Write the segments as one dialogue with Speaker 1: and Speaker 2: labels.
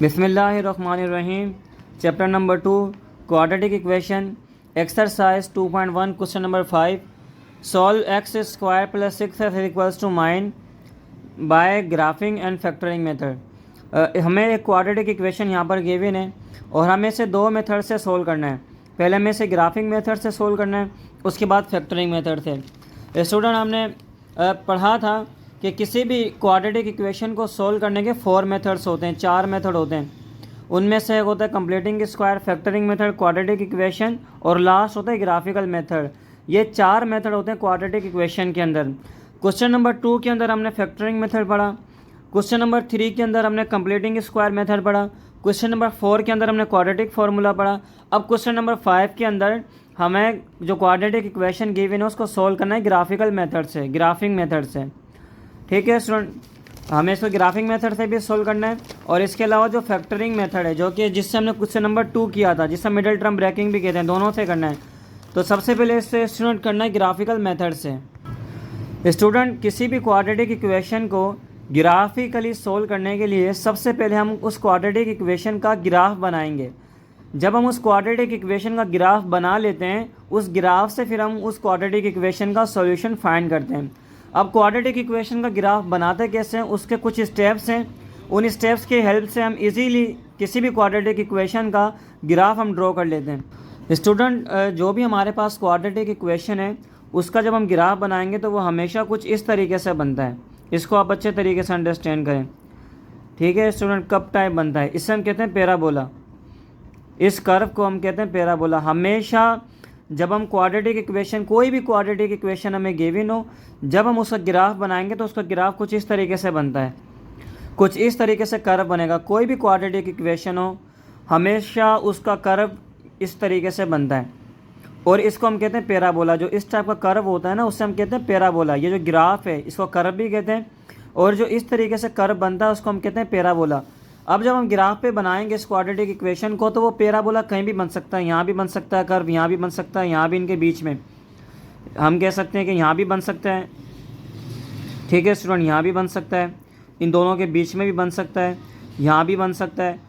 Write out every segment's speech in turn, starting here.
Speaker 1: बिस्मिल्लाहिर्रहमानिर्रहीम। Chapter number 2 quadratic equation exercise 2.1 question number 5 solve x square plus 6x equals to 9 by graphing and factoring method. हमें एक quadratic equation यहाँ पर given है और हमें इसे दो मेथड से सोल्व करना है। पहले हमें इसे ग्राफिंग मेथड से सोल्व करना है, उसके बाद फैक्टरिंग मेथड से। स्टूडेंट, हमने पढ़ा था कि किसी भी क्वाड्रेटिक इक्वेशन को सोल्व करने के 4 मेथड्स होते हैं, 4 मेथड होते हैं। उनमें से एक होता है completing square, factoring method, quadratic equation और लास्ट होता है ग्राफिकल मेथड। ये 4 मेथड होते हैं क्वाड्रेटिक इक्वेशन के अंदर। क्वेश्चन नंबर 2 के अंदर हमने फैक्टरिंग मेथड पढ़ा, क्वेश्चन नंबर 3 के अंदर हमने कंप्लीटिंग स्क्वायर मेथड पढ़ा, क्वेश्चन नंबर 4 के अंदर हमने क्वाड्रेटिक फार्मूला पढ़ा। अब क्वेश्चन नंबर 5 के अंदर हमें जो क्वाड्रेटिक इक्वेशन गिवन है उसको सोल्व करना है ग्राफिकल मेथड से, ग्राफिंग मेथड से। ठीक है स्टूडेंट, हमें इसको ग्राफिंग मेथड से भी सोल्व करना है और इसके अलावा जो फैक्टरिंग मेथड है, जो कि जिससे हमने क्वेश्चन नंबर 2 किया था, जिससे मिडिल टर्म ब्रेकिंग भी कहते हैं, दोनों से करना है। तो सबसे पहले इससे स्टूडेंट करना है ग्राफिकल मेथड से। स्टूडेंट, किसी भी क्वाड्रेटिक इक्वेशन को ग्राफिकली सोल्व करने के लिए सबसे पहले हम उस क्वाड्रेटिक इक्वेशन का ग्राफ बनाएंगे। जब हम उस क्वाड्रेटिक इक्वेशन का ग्राफ बना लेते हैं, उस ग्राफ से फिर हम उस क्वाड्रेटिक इक्वेशन का सॉल्यूशन फाइंड करते हैं। अब क्वाड्रेटिक इक्वेशन का ग्राफ बनाते कैसे हैं, उसके कुछ स्टेप्स हैं। उन स्टेप्स की हेल्प से हम इजीली किसी भी क्वाड्रेटिक इक्वेशन का ग्राफ हम ड्रॉ कर लेते हैं। स्टूडेंट, जो भी हमारे पास क्वाड्रेटिक इक्वेशन है उसका जब हम ग्राफ बनाएंगे तो वो हमेशा कुछ इस तरीके से बनता है। इसको आप अच्छे तरीके से अंडरस्टैंड करें। ठीक है स्टूडेंट, कप टाइप बनता है, इससे हम कहते हैं पैराबोला। इस कर्व को हम कहते हैं पैराबोला। हमेशा जब हम क्वाड्रेटिक इक्वेशन, कोई भी क्वाड्रेटिक इक्वेशन हमें गिवन हो, जब हम उसका ग्राफ बनाएंगे तो उसका ग्राफ कुछ इस तरीके से बनता है, कुछ इस तरीके से कर्व बनेगा। कोई भी क्वाड्रेटिक इक्वेशन हो, हमेशा उसका कर्व इस तरीके से बनता है और इसको हम कहते हैं पैराबोला। जो इस टाइप का कर्व होता है ना, उससे हम कहते हैं पैराबोला। ये जो ग्राफ है इसको कर्व भी कहते हैं और जो इस तरीके से कर्व बनता है उसको हम कहते हैं पैराबोला। अब जब हम ग्राफ पे बनाएंगे इस क्वाड्रेटिक इक्वेशन को तो वो पैराबोला कहीं भी बन सकता है। यहाँ भी बन सकता है कर्व, यहाँ भी बन सकता है, यहाँ भी, इनके बीच में हम कह सकते हैं कि यहाँ भी बन सकता है। ठीक है स्टूडेंट, यहाँ भी बन सकता है, इन दोनों के बीच में भी बन सकता है, यहाँ भी बन सकता है।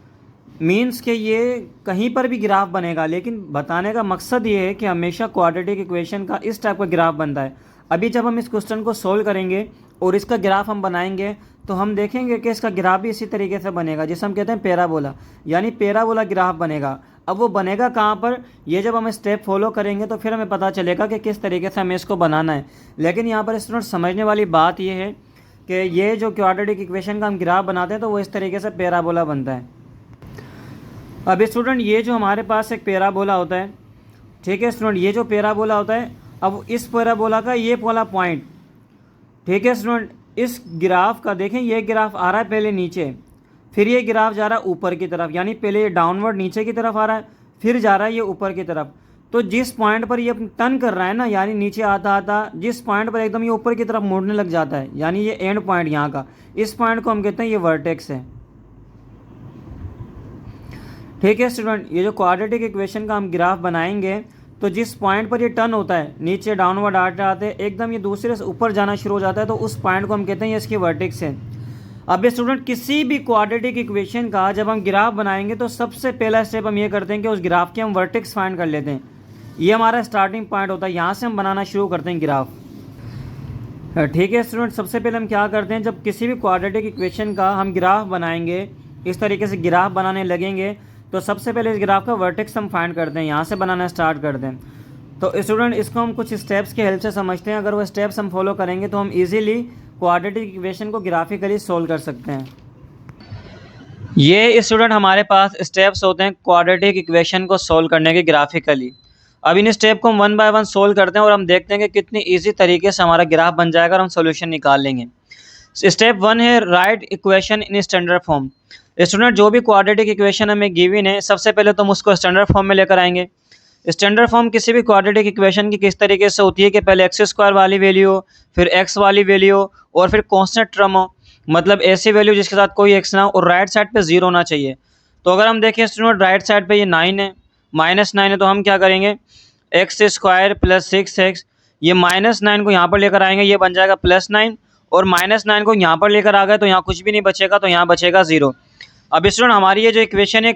Speaker 1: मीन्स कि ये कहीं पर भी ग्राफ बनेगा, लेकिन बताने का मकसद ये है कि हमेशा क्वाड्रेटिक इक्वेशन का इस टाइप का ग्राफ बनता है। अभी जब हम इस क्वेश्चन को सोल्व करेंगे और इसका ग्राफ हम बनाएंगे तो हम देखेंगे कि इसका ग्राफ भी इसी तरीके से बनेगा, जिसे हम कहते हैं पैराबोला, यानी पैराबोला ग्राफ बनेगा। अब वो बनेगा कहाँ पर, ये जब हम स्टेप फॉलो करेंगे तो फिर हमें पता चलेगा कि किस तरीके से हमें इसको बनाना है। लेकिन यहाँ पर स्टूडेंट समझने वाली बात ये है कि ये जो क्वाड्रेटिक इक्वेशन का हम ग्राफ बनाते हैं तो वो इस तरीके से पैराबोला बनता है। अब स्टूडेंट, ये जो हमारे पास एक पैराबोला होता है, ठीक है स्टूडेंट, ये जो पैराबोला होता है, अब इस पैराबोला का ये वाला पॉइंट, ठीक है स्टूडेंट, इस ग्राफ का देखें, ये ग्राफ आ रहा है पहले नीचे, फिर ये ग्राफ जा रहा है ऊपर की तरफ, यानी पहले ये डाउनवर्ड नीचे की तरफ आ रहा है, फिर जा रहा है ये ऊपर की तरफ। तो जिस पॉइंट पर ये टर्न कर रहा है ना, यानी नीचे आता आता जिस पॉइंट पर एकदम ये ऊपर की तरफ मुड़ने लग जाता है, यानी ये एंड पॉइंट यहाँ का, इस पॉइंट को हम कहते हैं ये वर्टेक्स है। ठीक है स्टूडेंट, ये जो क्वाड्रेटिक इक्वेशन का हम ग्राफ बनाएंगे तो जिस पॉइंट पर ये टर्न होता है, नीचे डाउनवर्ड आते आते एकदम ये दूसरे से ऊपर जाना शुरू हो जाता है, तो उस पॉइंट को हम कहते हैं ये इसकी वर्टेक्स है। अब स्टूडेंट, किसी भी क्वाड्रेटिक इक्वेशन का जब हम ग्राफ बनाएंगे तो सबसे पहला स्टेप हम ये करते हैं कि उस ग्राफ के हम वर्टेक्स फाइंड कर लेते हैं। ये हमारा स्टार्टिंग पॉइंट होता है, यहाँ से हम बनाना शुरू करते हैं ग्राफ। ठीक है स्टूडेंट, सबसे पहले हम क्या करते हैं, जब किसी भी क्वाड्रेटिक इक्वेशन का हम ग्राफ बनाएंगे, इस तरीके से ग्राफ बनाने लगेंगे, तो सबसे पहले इस ग्राफ का वर्टेक्स हम फाइंड करते हैं, यहाँ से बनाना स्टार्ट करते हैं। तो स्टूडेंट, इसको हम कुछ स्टेप्स के हेल्प से समझते हैं। अगर वो स्टेप्स हम फॉलो करेंगे तो हम इजीली क्वाड्रेटिक इक्वेशन को ग्राफिकली सोल्व कर सकते हैं। ये स्टूडेंट हमारे पास स्टेप्स होते हैं क्वाड्रेटिक इक्वेशन को सोल्व करने के ग्राफिकली। अब इन स्टेप को हम 1 बाय 1 सोल्व करते हैं और हम देखते हैं कि कितनी ईजी तरीके से हमारा ग्राफ बन जाएगा और हम सोल्यूशन निकाल लेंगे। स्टेप 1 है right equation in standard form. Student, जो भी क्वाड्रेटिक इक्वेशन हमें गिवन है, सबसे पहले तो हम उसको स्टैंडर्ड फॉर्म में लेकर आएंगे। स्टैंडर्ड फॉर्म किसी भी क्वाड्रेटिक इक्वेशन की किस तरीके से होती है कि पहले एक्स स्क्वायर वाली वैल्यू हो, फिर एक्स वाली वैल्यू हो और फिर कांस्टेंट टर्म हो, मतलब ऐसी वैल्यू जिसके साथ कोई एक्स ना हो और राइट साइड पे 0 होना चाहिए। तो अगर हम देखें स्टूडेंट, राइट साइड पे ये 9 है, -9 है, तो हम क्या करेंगे, एक्स स्क्वायर प्लस 6x, ये -9 को यहाँ पर लेकर आएंगे, ये बन जाएगा +9 और -9 को यहाँ पर लेकर आ गए तो यहाँ कुछ भी नहीं बचेगा, तो यहाँ बचेगा 0। अब स्टूडेंट हमारी ये जो इक्वेशन है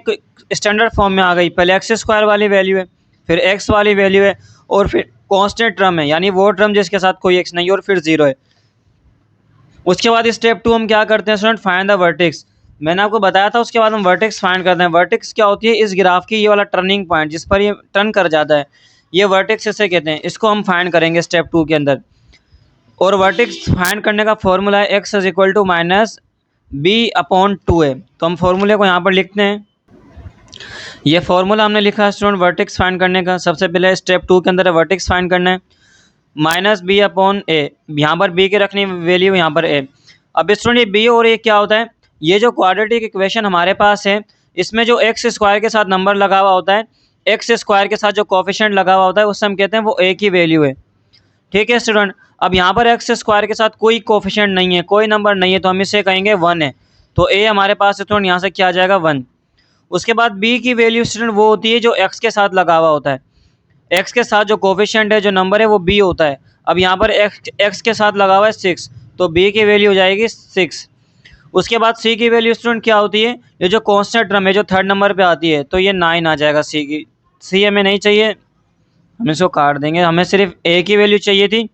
Speaker 1: स्टैंडर्ड फॉर्म में आ गई। पहले एक्स स्क्वायर वाली वैल्यू है, फिर एक्स वाली वैल्यू है, और फिर कांस्टेंट टर्म है, यानी वो टर्म जिसके साथ कोई एक्स नहीं है, और फिर जीरो है। उसके बाद स्टेप 2 हम क्या करते हैं स्टूडेंट, फाइंड द वर्टेक्स। मैंने आपको बताया था उसके बाद हम वर्टेक्स फाइंड करते हैं। वर्टेक्स क्या होती है, इस ग्राफ की ये वाला टर्निंग पॉइंट जिस पर ये टर्न कर जाता है, ये वर्टेक्स इसे कहते हैं। इसको हम फाइंड करेंगे स्टेप 2 के अंदर। और वर्टेक्स फाइंड करने का फॉर्मूला है x is equal to minus b upon 2 है। तो हम फॉर्मूले को यहाँ पर लिखते हैं। ये फॉर्मूला हमने लिखा है स्टूडेंट वर्टेक्स फाइंड करने का। सबसे पहले स्टेप 2 के अंदर वर्टेक्स फाइंड करना है, माइनस बी अपॉन ए। यहाँ पर बी की रखनी वैल्यू, यहाँ पर ए। अब स्टूडेंट ये बी और ए क्या होता है, ये जो क्वाड्रेटिक इक्वेशन हमारे पास है, इसमें जो एक्स स्क्वायर के साथ नंबर लगा हुआ होता है, एक्स स्क्वायर के साथ जो कोफिशिएंट लगा हुआ होता है, उससे हम कहते हैं वो ए की वैल्यू है। ठीक है स्टूडेंट। अब यहाँ पर एक्स स्क्वायर के साथ कोई कोफिशिएंट नहीं है, कोई नंबर नहीं है, तो हम इसे कहेंगे 1 है। तो ए हमारे पास स्टूडेंट यहाँ से क्या आ जाएगा, 1। उसके बाद बी की वैल्यू स्टूडेंट वो होती है जो एक्स के साथ लगा हुआ होता है। एक्स के साथ जो कोफिशिएंट है, जो नंबर है, वो बी होता है। अब यहाँ पर एक्स के साथ लगा हुआ है 6, तो बी की वैल्यू हो जाएगी 6। उसके बाद सी की वैल्यू स्टूडेंट क्या होती है, ये जो कांस्टेंट टर्म है जो थर्ड नंबर पे आती है, तो ये 9 आ जाएगा सी की। सी हमें नहीं चाहिए, हम इसको काट देंगे, हमें सिर्फ ए की वैल्यू चाहिए थी।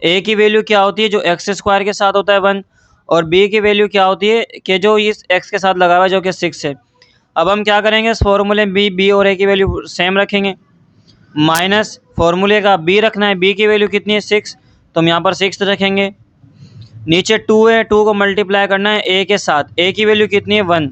Speaker 1: ए की वैल्यू क्या होती है, जो एक्स स्क्वायर के साथ होता है 1, और बी की वैल्यू क्या होती है कि जो इस एक्स के साथ लगा हुआ है जो कि 6 है। अब हम क्या करेंगे, इस फॉर्मूले में बी और ए की वैल्यू सेम रखेंगे, माइनस फॉर्मूले का बी रखना है, बी की वैल्यू कितनी है 6, तो हम यहाँ पर 6 रखेंगे। नीचे 2 है, 2 को मल्टीप्लाई करना है ए के साथ, ए की वैल्यू कितनी है 1।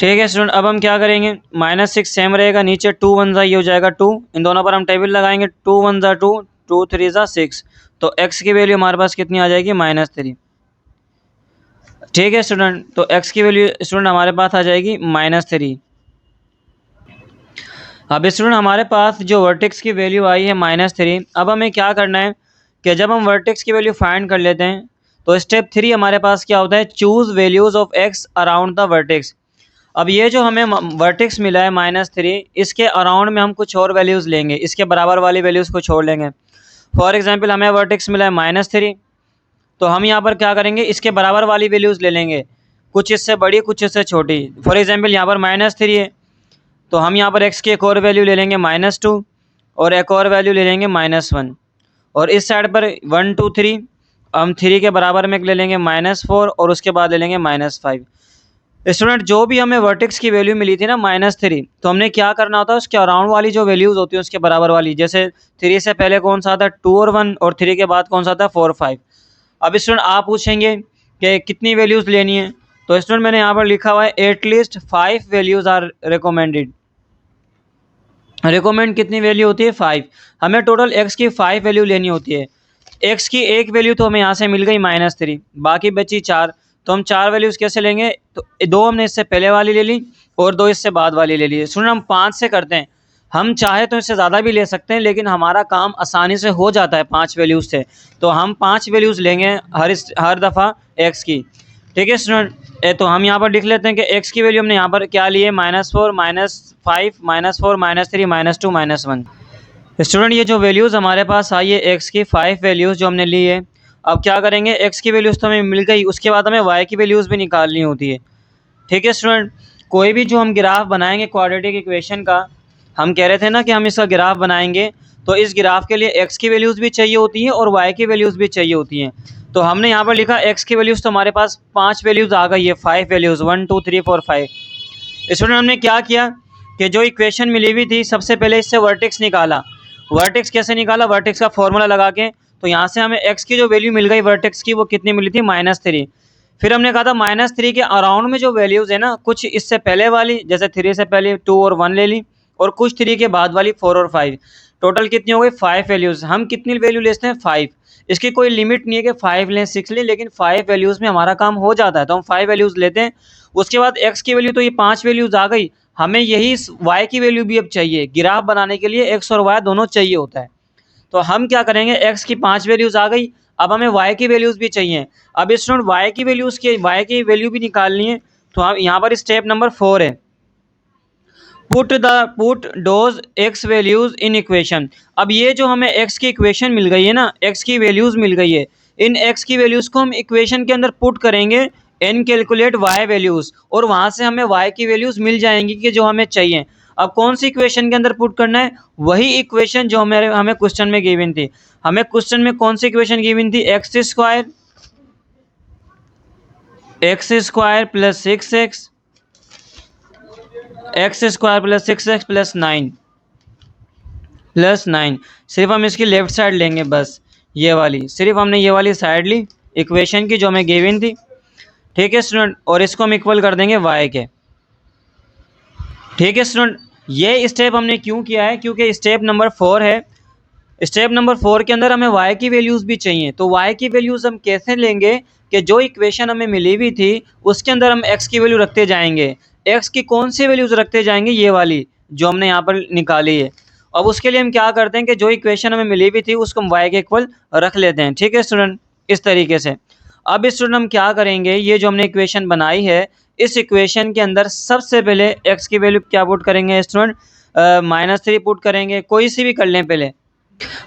Speaker 1: ठीक है स्टूडेंट। अब हम क्या करेंगे, -6 सेम रहेगा, नीचे 2 1 ज़ा ये हो जाएगा 2, इन दोनों पर हम टेबल लगाएंगे, 2 1 ज़ा 2, 2 3 ज़ा 6, तो x की वैल्यू हमारे पास कितनी आ जाएगी, -3। ठीक है स्टूडेंट, तो x की वैल्यू स्टूडेंट हमारे पास आ जाएगी -3। अब स्टूडेंट हमारे पास जो वर्टेक्स की वैल्यू आई है -3, अब हमें क्या करना है कि जब हम वर्टेक्स की वैल्यू फाइंड कर लेते हैं, तो स्टेप 3 हमारे पास क्या होता है, choose values of x around the vertex. अब ये जो हमें वर्टेक्स मिला है -3, इसके अराउंड में हम कुछ और वैल्यूज़ लेंगे, इसके बराबर वाली वैल्यूज़ को छोड़ लेंगे। फॉर एग्जांपल हमें वर्टेक्स मिला है -3, तो हम यहाँ पर क्या करेंगे, इसके बराबर वाली वैल्यूज़ ले लेंगे, कुछ इससे बड़ी कुछ इससे छोटी। फॉर एग्जांपल यहाँ पर -3 है, तो हम यहाँ पर x की एक और वैल्यू ले लेंगे -2, और एक और वैल्यू ले लेंगे -1, और इस साइड पर 1 2 3 हम 3 के बराबर में ले लेंगे -4, और उसके बाद ले लेंगे -5। स्टूडेंट जो भी हमें वर्टेक्स की वैल्यू मिली थी ना -3, तो हमने क्या करना होता है, उसके अराउंड वाली जो वैल्यूज़ होती है उसके बराबर वाली, जैसे 3 से पहले कौन सा था 2 और 1, और 3 के बाद कौन सा था 4 5। अब स्टूडेंट आप पूछेंगे कि कितनी वैल्यूज़ लेनी है, तो स्टूडेंट मैंने यहाँ पर लिखा हुआ है at least 5 values are recommended. Recommend कितनी वैल्यू होती है, 5। हमें टोटल x की 5 वैल्यू लेनी होती है। x की एक वैल्यू तो हमें यहाँ से मिल गई -3, बाकी बची 4, तो हम 4 वैल्यूज़ कैसे लेंगे, तो 2 हमने इससे पहले वाली ले ली और 2 इससे बाद वाली ले ली। सुन, हम 5 से करते हैं, हम चाहे तो इससे ज़्यादा भी ले सकते हैं, लेकिन हमारा काम आसानी से हो जाता है 5 वैल्यूज़ से, तो हम 5 वैल्यूज़ लेंगे हर दफ़ा x की। ठीक है स्टूडेंट, तो हम यहाँ पर लिख लेते हैं कि x की वैल्यू हमने यहाँ पर क्या ली है, -4 -5 -4 -3 -2 -1। स्टूडेंट ये जो वैल्यूज़ हमारे पास आई है x की 5 वैल्यूज़ जो हमने ली है, अब क्या करेंगे, x की वैल्यूज़ तो हमें मिल गई, उसके बाद हमें y की वैल्यूज़ भी निकालनी होती है। ठीक है स्टूडेंट, कोई भी जो हम ग्राफ बनाएंगे क्वाड्रेटिक इक्वेशन का, हम कह रहे थे ना कि हम इसका ग्राफ बनाएंगे, तो इस ग्राफ के लिए x की वैल्यूज़ भी चाहिए होती हैं और y की वैल्यूज़ भी चाहिए होती हैं। तो हमने यहाँ पर लिखा x की वैल्यूज़, तो हमारे पास 5 वैल्यूज़ आ गई है, 5 वैल्यूज़ 1 2 3 4 5। स्टूडेंट हमने क्या किया कि जो इक्वेशन मिली हुई थी, सबसे पहले इससे वर्टेक्स निकाला। वर्टेक्स कैसे निकाला, वर्टेक्स का फॉर्मूला लगा के, तो यहाँ से हमें x की जो वैल्यू मिल गई वर्टेक्स की, वो कितनी मिली थी, -3। फिर हमने कहा था -3 के अराउंड में जो वैल्यूज़ है ना, कुछ इससे पहले वाली, जैसे 3 से पहले 2 और 1 ले ली, और कुछ 3 के बाद वाली 4 और 5। टोटल कितनी हो गई, 5 वैल्यूज़। हम कितनी वैल्यू लेते हैं, 5। इसकी कोई लिमिट नहीं है कि 5 लें 6 लें, लेकिन 5 वैल्यूज़ में हमारा काम हो जाता है, तो हम 5 वैल्यूज़ लेते हैं। उसके बाद x की वैल्यू तो ये 5 वैल्यूज़ आ गई, हमें यही y की वैल्यू भी अब चाहिए। ग्राफ बनाने के लिए x और y दोनों चाहिए होता है, तो हम क्या करेंगे, x की 5 वैल्यूज़ आ गई, अब हमें y की वैल्यूज़ भी चाहिए। अब स्टूडेंट y की वैल्यू भी निकालनी है, तो हम यहाँ पर स्टेप नंबर 4 है, put dose x values in equation. अब ये जो हमें x की इक्वेशन मिल गई है ना, x की वैल्यूज़ मिल गई है, इन x की वैल्यूज़ को हम इक्वेशन के अंदर पुट करेंगे एन कैलकुलेट y वैल्यूज़, और वहाँ से हमें y की वैल्यूज़ मिल जाएंगी कि जो हमें चाहिए। अब कौन सी इक्वेशन के अंदर पुट करना है? वही इक्वेशन जो हमें क्वेश्चन में गिवन थी। हमें क्वेश्चन में कौन सी इक्वेशन गिवन थी? X square plus 6x plus 9 सिर्फ हम इसकी लेफ्ट साइड लेंगे, बस ये वाली, सिर्फ हमने ये वाली साइड ली इक्वेशन की जो हमें गिवन थी। ठीक है स्टूडेंट, और इसको हम इक्वल कर देंगे y के। ठीक है स्टूडेंट, ये स्टेप हमने क्यों किया है? क्योंकि स्टेप नंबर 4 है। स्टेप नंबर 4 के अंदर हमें y की वैल्यूज़ भी चाहिए। तो y की वैल्यूज़ हम कैसे लेंगे कि जो इक्वेशन हमें मिली हुई थी उसके अंदर हम x की वैल्यू रखते जाएंगे। x की कौन सी वैल्यूज़ रखते जाएंगे? ये वाली जो हमने यहाँ पर निकाली है। अब उसके लिए हम क्या करते हैं कि जो इक्वेशन हमें मिली हुई थी उसको हम y के इक्वल रख लेते हैं। ठीक है स्टूडेंट, इस तरीके से। अब स्टूडेंट हम क्या करेंगे, ये जो हमने इक्वेशन बनाई है इस इक्वेशन के अंदर सबसे पहले x की वैल्यू क्या पुट करेंगे स्टूडेंट? -3 पुट करेंगे, कोई सी भी कर लें। पहले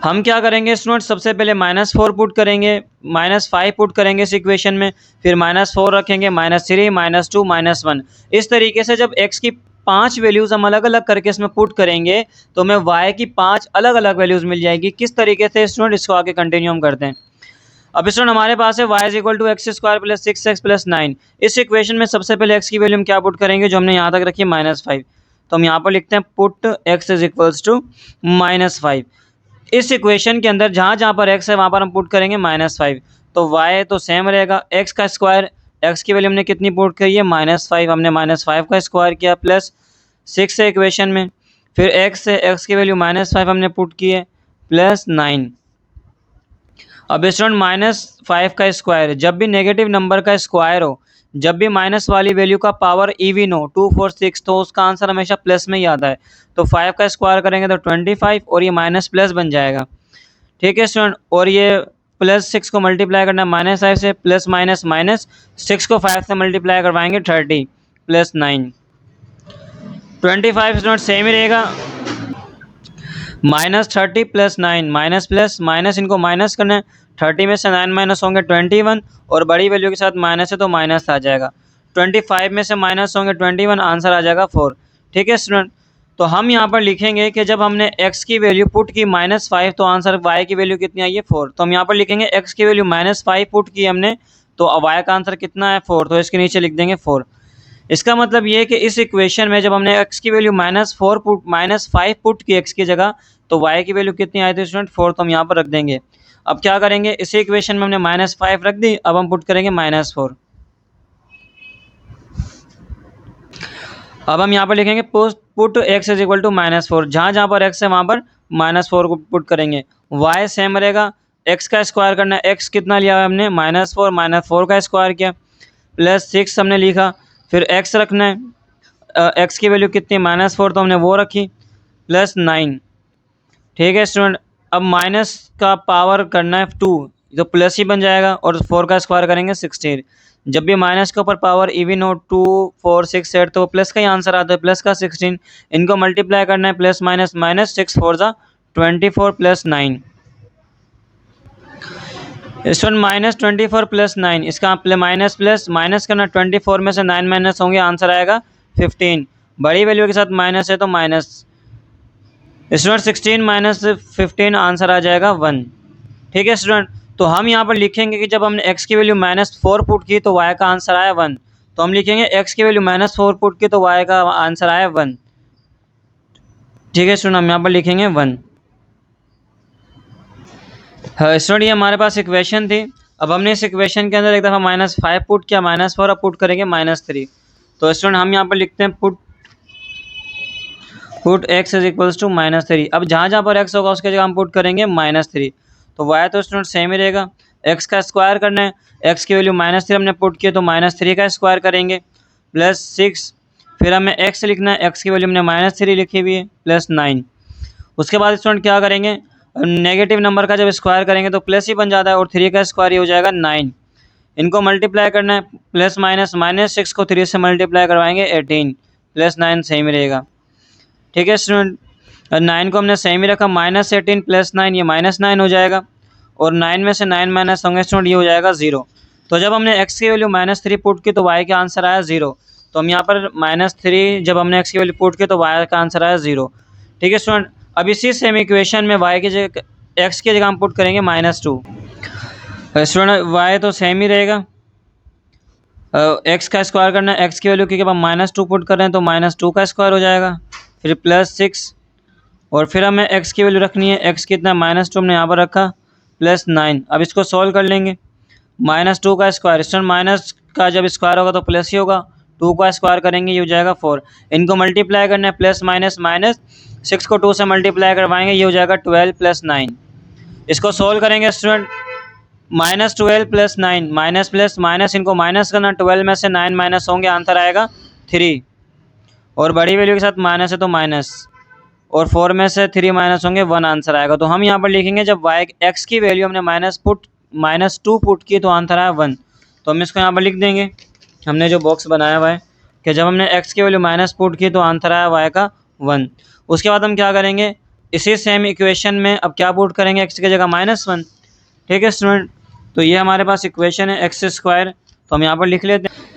Speaker 1: हम क्या करेंगे स्टूडेंट, सबसे पहले -4 पुट करेंगे, -5 पुट करेंगे इस इक्वेशन में, फिर -4 रखेंगे, -3, -2, -1। इस तरीके से जब x की 5 वैल्यूज़ हम अलग अलग करके इसमें पुट करेंगे तो हमें y की 5 अलग अलग वैल्यूज़ मिल जाएगी। किस तरीके से स्टूडेंट, इसको आगे कंटिन्यू हम करते हैं। अब स्टूडेंट हमारे पास है y = x² plus 6x plus 9। इस इक्वेशन में सबसे पहले x की वैल्यू हम क्या पुट करेंगे, जो हमने यहाँ तक रखी है -5। तो हम यहाँ पर लिखते हैं पुट x = -5। इस इक्वेशन के अंदर जहाँ जहाँ पर x है वहाँ पर हम पुट करेंगे -5। तो y तो सेम रहेगा, x का स्क्वायर, x की वैल्यू हमने कितनी पुट करी है? -5। हमने -5 का स्क्वायर किया प्लस 6 है इक्वेशन में, फिर x है, x की वैल्यू -5 हमने पुट की है प्लस 9। अब स्टूडेंट -5 का स्क्वायर, जब भी नेगेटिव नंबर का स्क्वायर हो, जब भी माइनस वाली वैल्यू का पावर इवन हो 2, 4, 6, तो उसका आंसर हमेशा प्लस में ही आता है। तो 5 का स्क्वायर करेंगे तो 25 और ये माइनस प्लस बन जाएगा। ठीक है स्टूडेंट, और ये प्लस 6 को मल्टीप्लाई करना है -5 से, प्लस माइनस माइनस 6 को 5 से मल्टीप्लाई करवाएंगे 30 प्लस 9 25 स्टूडेंट सेम ही रहेगा। -30 प्लस 9, माइनस प्लस माइनस, इनको माइनस करना है। 30 में से 9 माइनस होंगे 21, और बड़ी वैल्यू के साथ माइनस है तो माइनस आ जाएगा। 25 में से माइनस होंगे 21, आंसर आ जाएगा 4। ठीक है स्टूडेंट, तो हम यहाँ पर लिखेंगे कि जब हमने x की वैल्यू पुट की -5 तो आंसर y की वैल्यू कितनी आई है? 4। तो हम यहाँ पर लिखेंगे x की वैल्यू -5 पुट की हमने, तो y का आंसर कितना है? 4। तो इसके नीचे लिख देंगे 4। इसका मतलब ये है कि इस इक्वेशन में जब हमने x की वैल्यू -5 पुट की x की जगह, तो y की वैल्यू कितनी आई थी स्टूडेंट? 4। तो हम यहाँ पर रख देंगे। अब क्या करेंगे, इसी इक्वेशन में हमने -5 रख दी, अब हम पुट करेंगे -4। अब हम यहाँ पर लिखेंगे पुट x = -4। जहाँ जहाँ पर x है वहाँ पर -4 को पुट करेंगे। y सेम रहेगा, x का स्क्वायर करना है, x कितना लिया है हमने? -4 का स्क्वायर किया प्लस 6 हमने लिखा, फिर x रखना है, x की वैल्यू कितनी? -4, तो हमने वो रखी प्लस 9। ठीक है स्टूडेंट, अब माइनस का पावर करना है 2, तो प्लस ही बन जाएगा, और 4 का स्क्वायर करेंगे 16। जब भी माइनस के ऊपर पावर इवन हो 2, 4, 6, 8, तो प्लस का ही आंसर आता है, प्लस का 16। इनको मल्टीप्लाई करना है, प्लस माइनस माइनस, 6 4 जा 24 प्लस 9 स्टूडेंट, -24 प्लस 9, इसका माइनस प्लस माइनस करना, 24 में से 9 माइनस होंगे, आंसर आएगा 15। बड़ी वैल्यू के साथ माइनस है तो माइनस। स्टूडेंट 16 माइनस 15, आंसर आ जाएगा 1। ठीक है स्टूडेंट, तो हम यहाँ पर लिखेंगे कि जब हमने x की वैल्यू -4 पुट की तो y का आंसर आया 1। तो हम लिखेंगे x की वैल्यू -4 पुट की तो y का आंसर आया 1। ठीक है स्टूडेंट, हम यहाँ पर लिखेंगे 1। हाँ स्टूडेंट, ये हमारे पास इक्वेशन थी। अब हमने इस इक्वेशन के अंदर एक दफ़ा -5 पुट किया, -4, अब पुट करेंगे -3। तो स्टूडेंट हम यहाँ पर लिखते हैं पुट x = -3। अब जहाँ जहाँ पर x होगा उसके जगह हम पुट करेंगे -3। तो y तो स्टूडेंट सेम ही रहेगा, x का स्क्वायर करना है, x की वैल्यू -3 हमने पुट किया तो -3 का स्क्वायर करेंगे प्लस 6, फिर हमें x लिखना है, x की वैल्यू हमने -3 लिखी हुई है प्लस 9। उसके बाद स्टूडेंट क्या करेंगे, नेगेटिव नंबर का जब स्क्वायर करेंगे तो प्लस ही बन जाता है, और 3 का स्क्वायर ही हो जाएगा 9। इनको मल्टीप्लाई करना है, प्लस माइनस -6 को 3 से मल्टीप्लाई करवाएंगे 18 प्लस 9 सेम ही रहेगा। ठीक है स्टूडेंट, 9 को हमने सेम ही रखा, -18 प्लस 9, ये -9 हो जाएगा, और 9 में से 9 माइनस होंगे स्टूडेंट, ये हो जाएगा 0। तो जब हमने x की वैल्यू -3 पुट की तो y का आंसर आया 0। तो हम यहाँ पर -3 जब हमने x की वैल्यू पुट की तो y का आंसर आया 0। ठीक है स्टूडेंट, अब इसी सेम इक्वेशन में y की जगह x की जगह हम पुट करेंगे -2। स्टूडेंट y तो सेम ही रहेगा, x का स्क्वायर करना है, x की वैल्यू क्योंकि हम -2 पुट कर रहे हैं तो -2 का स्क्वायर हो जाएगा, फिर +6 और फिर हमें x की वैल्यू रखनी है, x कितना -2 हमने यहाँ पर रखा +9। अब इसको सॉल्व कर लेंगे, -2 का स्क्वायर, स्टूडेंट माइनस का जब स्क्वायर होगा तो प्लस ही होगा, 2 का स्क्वायर करेंगे ये हो जाएगा 4। इनको मल्टीप्लाई करना है, प्लस माइनस माइनस, 6 को 2 से मल्टीप्लाई करवाएंगे ये हो जाएगा 12 + 9। इसको सॉल्व करेंगे स्टूडेंट, -12 + 9, माइनस प्लस माइनस, इनको माइनस करना, 12 में से 9 माइनस होंगे आंसर आएगा 3, और बड़ी वैल्यू के साथ माइनस है तो माइनस, और 4 में से 3 माइनस होंगे 1 आंसर आएगा। तो हम यहाँ पर लिखेंगे जब x की वैल्यू हमने -2 पुट की तो आंसर आया 1। तो हम इसको यहाँ पर लिख देंगे, हमने जो बॉक्स बनाया हुआ है कि जब हमने x की वैल्यू माइनस पुट की तो आंसर आया y का 1। उसके बाद हम क्या करेंगे, इसी सेम इक्वेशन में अब क्या पुट करेंगे, x की जगह -1। ठीक है स्टूडेंट, तो ये हमारे पास इक्वेशन है x², तो हम यहाँ पर लिख लेते हैं।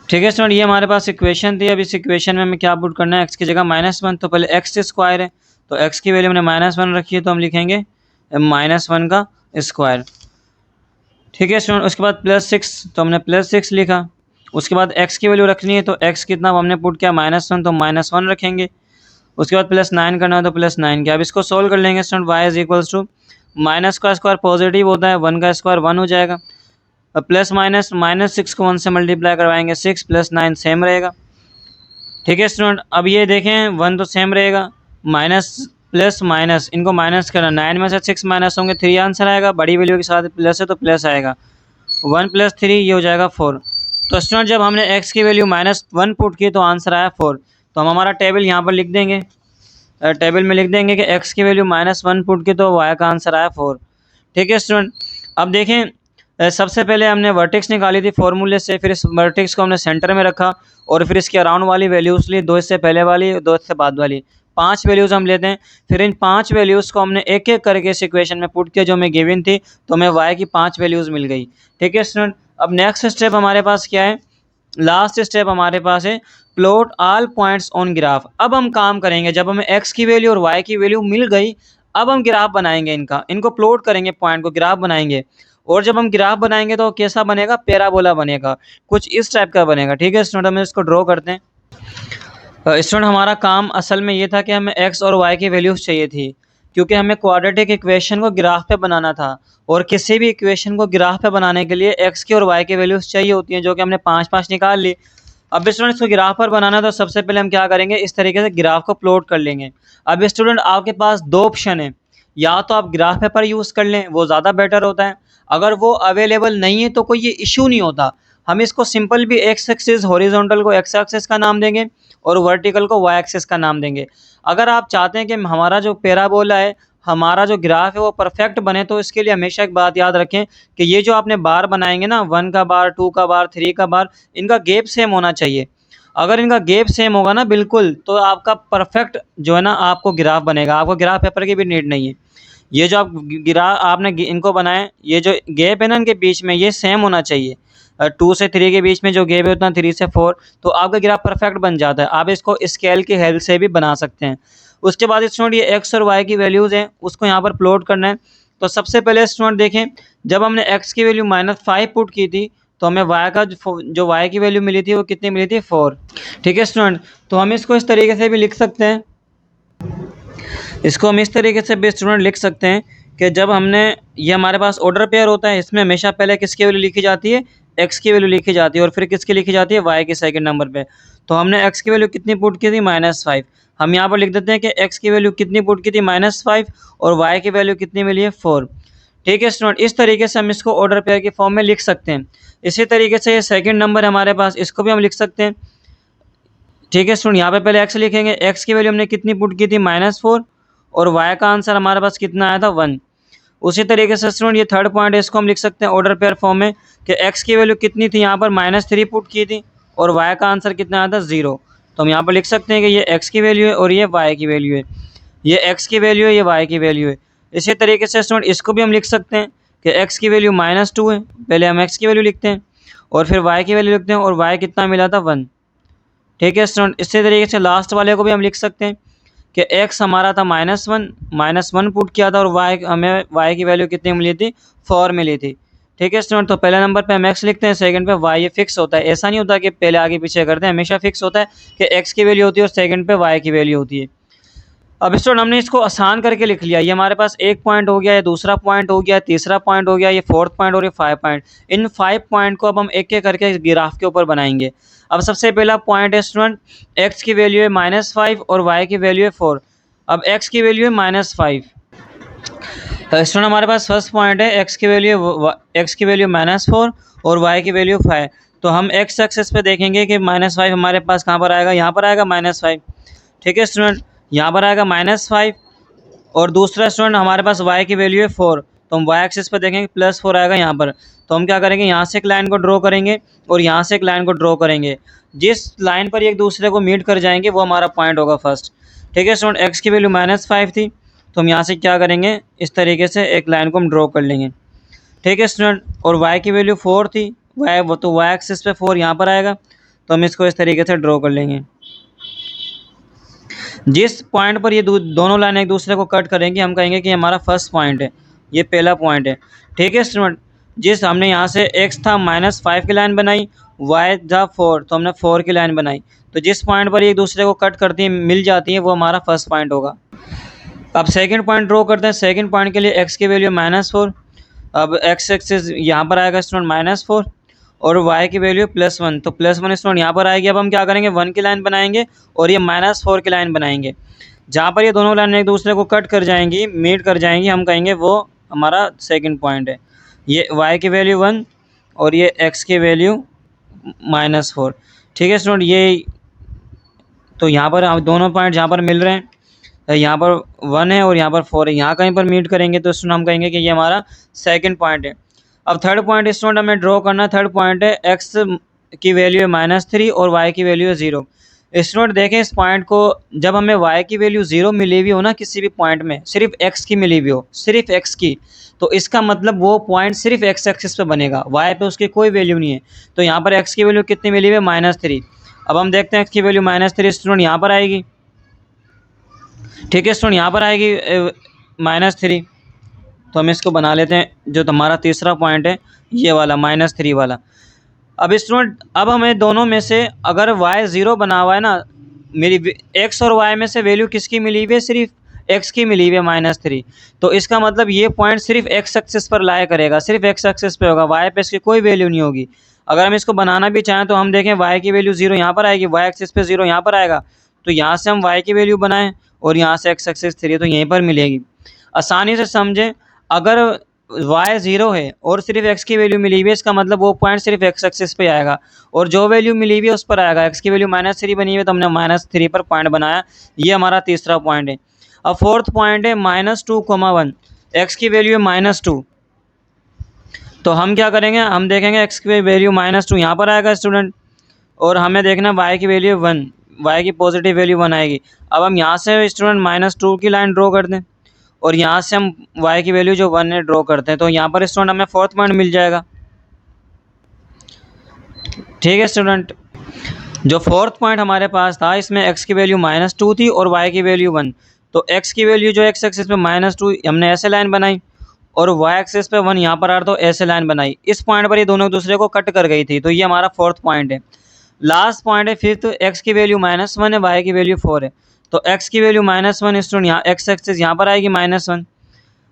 Speaker 1: ठीक है स्टूडेंट, ये हमारे पास इक्वेशन थी। अब इस इक्वेशन में हमें क्या पुट करना है, x की जगह -1, तो पहले x² है तो x की वैल्यू हमने -1 रखी है तो हम लिखेंगे -1 का स्क्वायर। ठीक है स्टूडेंट, उसके बाद +6 तो हमने +6 लिखा। उसके बाद x की वैल्यू रखनी है तो x कितना हमने पुट किया -1 तो -1 रखेंगे। उसके बाद +9 करना है तो +9 किया। अब इसको सोल्व कर लेंगे स्टूडेंट, y माइनस का स्क्वायर पॉजिटिव होता है, 1 का स्क्वायर 1 हो जाएगा। अब प्लस माइनस, -6 को 1 से मल्टीप्लाई करवाएंगे 6 + 9 सेम रहेगा। ठीक है स्टूडेंट, अब ये देखें 1 तो सेम रहेगा, माइनस प्लस माइनस, इनको माइनस करना, 9 में से 6 माइनस होंगे 3 आंसर आएगा, बड़ी वैल्यू के साथ प्लस है तो प्लस आएगा, 1 + 3 ये हो जाएगा 4। तो स्टूडेंट जब हमने x की वैल्यू -1 पुट की तो आंसर आया 4। तो हम हमारा टेबल यहाँ पर लिख देंगे, टेबल में लिख देंगे कि x की वैल्यू -1 पुट की तो y का आंसर आया 4। ठीक है स्टूडेंट, अब देखें सबसे पहले हमने वर्टेक्स निकाली थी फॉर्मूले से, फिर इस वर्टेक्स को हमने सेंटर में रखा और फिर इसके अराउंड वाली वैल्यूज़ ली, 2 इससे पहले वाली 2 इससे बाद वाली, 5 वैल्यूज़ हम लेते हैं। फिर इन 5 वैल्यूज़ को हमने एक एक करके इस इक्वेशन में पुट किया जो हमें गिवन थी, तो हमें y की 5 वैल्यूज़ मिल गई। ठीक है स्टूडेंट, अब नेक्स्ट स्टेप हमारे पास क्या है, लास्ट स्टेप हमारे पास है plot all points on graph. अब हम काम करेंगे, जब हमें x की वैल्यू और y की वैल्यू मिल गई, अब हम ग्राफ बनाएंगे, इनको प्लॉट करेंगे, पॉइंट को ग्राफ बनाएंगे। और जब हम ग्राफ बनाएंगे तो कैसा बनेगा, पैराबोला बनेगा, कुछ इस टाइप का बनेगा। ठीक है स्टूडेंट, हम इसको ड्रॉ करते हैं। स्टूडेंट हमारा काम असल में ये था कि हमें x और y की वैल्यूज़ चाहिए थी, क्योंकि हमें क्वाड्रेटिक इक्वेशन को ग्राफ पे बनाना था, और किसी भी इक्वेशन को ग्राफ पे बनाने के लिए x की और y की वैल्यूज़ चाहिए होती हैं, जो कि हमने 5 निकाल ली। अब स्टूडेंट इसको ग्राफ पर बनाना तो सबसे पहले हम क्या करेंगे, इस तरीके से ग्राफ को प्लॉट कर लेंगे। अब स्टूडेंट आपके पास 2 ऑप्शन है, या तो आप ग्राफ पेपर यूज़ कर लें, वो ज़्यादा बेटर होता है। अगर वो अवेलेबल नहीं है तो कोई ये इशू नहीं होता, हम इसको सिंपल भी एक्स एक्सिस, हॉरिजॉन्टल को एक्स एक्सिस का नाम देंगे और वर्टिकल को वाई एक्सिस का नाम देंगे। अगर आप चाहते हैं कि हमारा जो पैराबोला है, हमारा जो ग्राफ है वो परफेक्ट बने, तो इसके लिए हमेशा एक बात याद रखें कि ये जो आपने बार बनाएंगे ना, 1 का बार, 2 का बार, 3 का बार, इनका गैप सेम होना चाहिए। अगर इनका गैप सेम होगा ना बिल्कुल, तो आपका परफेक्ट जो है ना आपको ग्राफ बनेगा, आपको ग्राफ पेपर की भी नीड नहीं है। ये जो आप ग्राफ आपने इनको बनाए, ये जो गैप है ना इनके बीच में, ये सेम होना चाहिए। 2 से 3 के बीच में जो गैप है उतना 3 से 4, तो आपका ग्राफ परफेक्ट बन जाता है। आप इसको स्केल की हेल्प से भी बना सकते हैं। उसके बाद स्टूडेंट ये एक्स और वाई की वैल्यूज़ हैं, उसको यहाँ पर प्लॉट करना है। तो सबसे पहले स्टूडेंट देखें, जब हमने एक्स की वैल्यू -5 पुट की थी तो हमें वाई का जो वाई की वैल्यू मिली थी वो कितनी मिली थी, 4। ठीक है स्टूडेंट, तो हम इसको इस तरीके से भी लिख सकते हैं, इसको हम इस तरीके से भी स्टूडेंट लिख सकते हैं कि जब हमने, ये हमारे पास ऑर्डर पेयर होता है, इसमें हमेशा पहले किसकी वैल्यू लिखी जाती है, एक्स की वैल्यू लिखी जाती है, और फिर किसकी लिखी जाती है, वाई के सेकंड नंबर पे। तो हमने एक्स की वैल्यू कितनी पुट की थी, -5। हम यहाँ पर लिख देते हैं कि एक्स की वैल्यू कितनी पुट की थी, -5, और वाई की वैल्यू कितनी मिली है, 4। ठीक है स्टूडेंट, इस तरीके से हम इसको ऑर्डर पेयर के फॉर्म में लिख सकते हैं। इसी तरीके से ये सेकेंड नंबर हमारे पास, इसको भी हम लिख सकते हैं। ठीक है स्टूडेंट, यहाँ पे पहले एक्स लिखेंगे, एक्स की वैल्यू हमने कितनी पुट की थी, -4, और y का आंसर हमारे पास कितना आया था, 1। उसी तरीके से स्टूडेंट ये थर्ड पॉइंट है, इसको हम लिख सकते हैं ऑर्डर पेयर फॉर्म में कि x की वैल्यू कितनी थी, यहाँ पर -3 पुट की थी, और y का आंसर कितना आया था, 0। तो हम यहाँ पर लिख सकते हैं कि ये x की वैल्यू है और ये y की वैल्यू है, ये x की वैल्यू है, ये y की वैल्यू है। इसी तरीके से स्टूडेंट इसको भी हम लिख सकते हैं कि x की वैल्यू -2 है, पहले हम x की वैल्यू लिखते हैं और फिर y की वैल्यू लिखते हैं और y कितना मिला था 1। ठीक है स्टूडेंट, इसी तरीके से लास्ट वाले को भी हम लिख सकते हैं कि x हमारा था -1 पुट किया था और हमें y की वैल्यू कितनी मिली थी 4 मिली थी। ठीक है स्टूडेंट, तो पहले नंबर पे हम x लिखते हैं, सेकंड पे y। ये फिक्स होता है, ऐसा नहीं होता कि पहले आगे पीछे करते हैं, हमेशा फिक्स होता है कि x की वैल्यू होती है और सेकंड पे y की वैल्यू होती है। अब स्टूडेंट हमने इसको आसान करके लिख लिया, ये हमारे पास एक पॉइंट हो गया, ये दूसरा पॉइंट हो गया, तीसरा पॉइंट हो गया, ये फोर्थ पॉइंट और ये 5 पॉइंट। इन 5 पॉइंट को अब हम एक एक करके ग्राफ के ऊपर बनाएंगे। अब सबसे पहला पॉइंट है स्टूडेंट, x की वैल्यू है -5 और y की वैल्यू है 4। अब x की वैल्यू है -5। स्टूडेंट हमारे पास फर्स्ट पॉइंट है, x की वैल्यू -4 और y की वैल्यू 5। तो हम x एक्सेस पे देखेंगे कि -5 हमारे पास कहाँ पर आएगा, यहाँ पर आएगा -5। ठीक है स्टूडेंट, यहाँ पर आएगा -5 और दूसरा स्टूडेंट हमारे पास y की वैल्यू है 4, तो हम y एक्सिस पर देखेंगे +4 आएगा यहाँ पर। तो हम क्या करेंगे, यहाँ से एक लाइन को ड्रॉ करेंगे और यहाँ से एक लाइन को ड्रॉ करेंगे, जिस लाइन पर एक दूसरे को मीट कर जाएंगे वो हमारा पॉइंट होगा फर्स्ट। ठीक है स्टूडेंट, x की वैल्यू -5 थी, तो हम यहाँ से क्या करेंगे, इस तरीके से एक लाइन को हम ड्रॉ कर लेंगे। ठीक है स्टूडेंट, और y की वैल्यू 4 थी, तो y एक्सिस पे 4 यहाँ पर आएगा, तो हम इसको इस तरीके से ड्रॉ कर लेंगे। जिस पॉइंट पर ये दोनों लाइन एक दूसरे को कट करेंगे हम कहेंगे कि हमारा फर्स्ट पॉइंट है, ये पहला पॉइंट है। ठीक है स्टूडेंट, जिस हमने यहाँ से x था -5 की लाइन बनाई, y था 4, तो हमने 4 की लाइन बनाई, तो जिस पॉइंट पर एक दूसरे को कट करती है मिल जाती है वो हमारा फर्स्ट पॉइंट होगा। अब सेकंड पॉइंट ड्रॉ करते हैं। सेकंड पॉइंट के लिए x की वैल्यू -4, अब x एक्सिस यहाँ पर आएगा स्टूडेंट -4 और y की वैल्यू +1, तो +1 स्टूडेंट यहाँ पर आएगी। अब हम क्या करेंगे, 1 की लाइन बनाएंगे और ये -4 की लाइन बनाएंगे, जहाँ पर ये दोनों लाइन एक दूसरे को कट कर जाएंगी, मीट कर जाएंगी, हम कहेंगे वो हमारा सेकंड पॉइंट है। ये y की वैल्यू 1 और ये x की वैल्यू -4। ठीक है स्टूडेंट, ये तो यहाँ पर हम दोनों पॉइंट जहाँ पर मिल रहे हैं, यहाँ पर 1 है और यहाँ पर 4 है, यहाँ कहीं पर मीट करेंगे तो स्टूडेंट हम कहेंगे कि ये हमारा सेकंड पॉइंट है। अब थर्ड पॉइंट स्टूडेंट हमें ड्रॉ करना है। थर्ड पॉइंट है, x की वैल्यू है -3 और y की वैल्यू है 0। स्टूडेंट देखें इस पॉइंट को, जब हमें y की वैल्यू 0 मिली हुई हो ना किसी भी पॉइंट में, सिर्फ x की मिली हुई हो, सिर्फ x की, तो इसका मतलब वो पॉइंट सिर्फ x एक्सिस पे बनेगा, y पे उसकी कोई वैल्यू नहीं है। तो यहाँ पर x की वैल्यू कितनी मिली हुई है, -3। अब हम देखते हैं x की वैल्यू -3 स्टूडेंट यहाँ पर आएगी। ठीक है स्टूडेंट, यहाँ पर आएगी -3, तो हम इसको बना लेते हैं, जो हमारा तीसरा पॉइंट है ये वाला -3 वाला। अब स्टूडेंट, अब हमें दोनों में से अगर y 0 बना हुआ है ना, मेरी x और y में से वैल्यू किसकी मिली हुई है, सिर्फ x की मिली हुई है -3, तो इसका मतलब ये पॉइंट सिर्फ x एक्सिस पर लाया करेगा, सिर्फ x एक्सिस पे होगा, y पे इसकी कोई वैल्यू नहीं होगी। अगर हम इसको बनाना भी चाहें तो हम देखें y की वैल्यू 0 यहाँ पर आएगी, y एक्सिस पे 0 यहाँ पर आएगा, तो यहाँ से हम y की वैल्यू बनाएं और यहाँ से x एक्सिस 3 तो यहीं पर मिलेगी। आसानी से समझें, अगर y 0 है और सिर्फ x की वैल्यू मिली हुई है, इसका मतलब वो पॉइंट सिर्फ x एक्सिस पे आएगा और जो वैल्यू मिली हुई है उस पर आएगा। x की वैल्यू -3 बनी हुई है तो हमने -3 पर पॉइंट बनाया, ये हमारा तीसरा पॉइंट है। अब फोर्थ पॉइंट है -2, 1, x की वैल्यू है -2, तो हम क्या करेंगे, हम देखेंगे x की वैल्यू -2 यहाँ पर आएगा स्टूडेंट, और हमें देखना y की वैल्यू 1, y की पॉजिटिव वैल्यू 1 आएगी। अब हम यहाँ से स्टूडेंट -2 की लाइन ड्रॉ कर दें और यहाँ से हम y की वैल्यू जो 1 है ड्रॉ करते हैं, तो यहाँ पर स्टूडेंट हमें फोर्थ पॉइंट मिल जाएगा। ठीक है स्टूडेंट, जो फोर्थ पॉइंट हमारे पास था इसमें x की वैल्यू -2 थी और y की वैल्यू 1, तो x की वैल्यू जो x एक्सिस पे -2 हमने ऐसे लाइन बनाई और y एक्सिस पे 1 यहाँ पर आ रहा तो ऐसे लाइन बनाई, इस पॉइंट पर ये दोनों एक दूसरे को कट कर गई थी, तो ये हमारा फोर्थ पॉइंट है। लास्ट पॉइंट है फिफ्थ, x की वैल्यू -1 है, y की वैल्यू 4 है, तो x की वैल्यू -1 स्टूडेंट यहाँ x एक्सिस यहाँ पर आएगी -1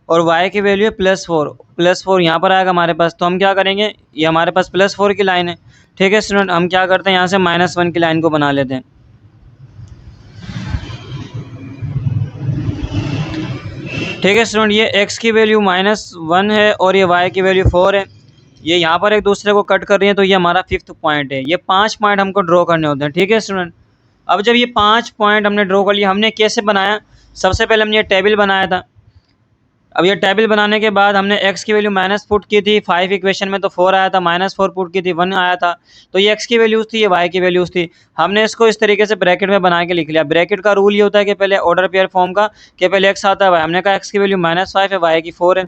Speaker 1: और y की वैल्यू है +4 यहाँ पर आएगा हमारे पास, तो हम क्या करेंगे, ये हमारे पास +4 की लाइन है। ठीक है स्टूडेंट, हम क्या करते हैं, यहाँ से -1 की लाइन को बना लेते हैं। ठीक है स्टूडेंट, ये x की वैल्यू -1 है और ये y की वैल्यू 4 है, ये यहाँ पर एक दूसरे को कट कर रही है, तो ये हमारा फिफ्थ पॉइंट है। ये 5 पॉइंट हमको ड्रॉ करने होते हैं। ठीक है स्टूडेंट, अब जब ये 5 पॉइंट हमने ड्रॉ कर लिया, हमने कैसे बनाया, सबसे पहले हमने ये टेबल बनाया था। अब ये टेबल बनाने के बाद हमने x की वैल्यू माइनस पुट की थी, 5 इक्वेशन में तो 4 आया था, -4 पुट की थी, 1 आया था, तो ये x की वैल्यूज़ थी, ये y की वैल्यूज़ थी। हमने इसको इस तरीके से ब्रैकेट में बना के लिख लिया। ब्रैकेट का रूल ये होता है कि पहले ऑर्डर पेयर फॉर्म का, कि पहले x आता है y, हमने कहा x की वैल्यू -5 है, y की 4 है।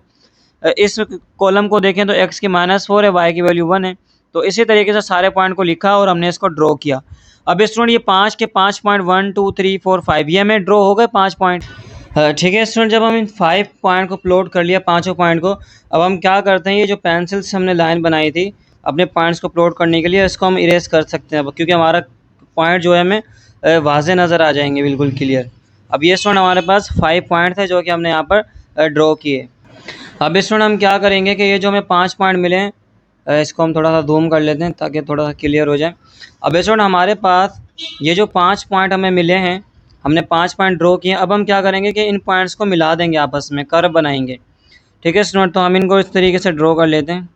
Speaker 1: इस कॉलम को देखें तो x की -4 है, y की वैल्यू 1 है। तो इसी तरीके से सारे पॉइंट को लिखा और हमने इसको ड्रॉ किया। अब स्टूडेंट ये 5 के 5 पॉइंट 1 2 3 4 5 ये हमें ड्रॉ हो गए 5 पॉइंट। ठीक है स्टूडेंट, जब हम इन 5 पॉइंट को प्लॉट कर लिया, पाँचों पॉइंट को, अब हम क्या करते हैं, ये जो पेंसिल से हमने लाइन बनाई थी अपने पॉइंट्स को प्लॉट करने के लिए, इसको हम इरेज कर सकते हैं अब, क्योंकि हमारा पॉइंट जो है हमें वाज़े नज़र आ जाएंगे, बिल्कुल क्लियर। अब ये स्टूडेंट हमारे पास 5 पॉइंट थे जो कि हमने यहाँ पर ड्रॉ किए। अब स्टूडेंट हम क्या करेंगे कि ये जो हमें 5 पॉइंट मिले हैं, इसको हम थोड़ा सा जूम कर लेते हैं ताकि थोड़ा सा क्लियर हो जाए। अब स्टूडेंट हमारे पास ये जो 5 पॉइंट हमें मिले हैं, हमने 5 पॉइंट ड्रॉ किए। अब हम क्या करेंगे कि इन पॉइंट्स को मिला देंगे आपस में, कर्व बनाएंगे। ठीक है स्टूडेंट, तो हम इनको इस तरीके से ड्रॉ कर लेते हैं।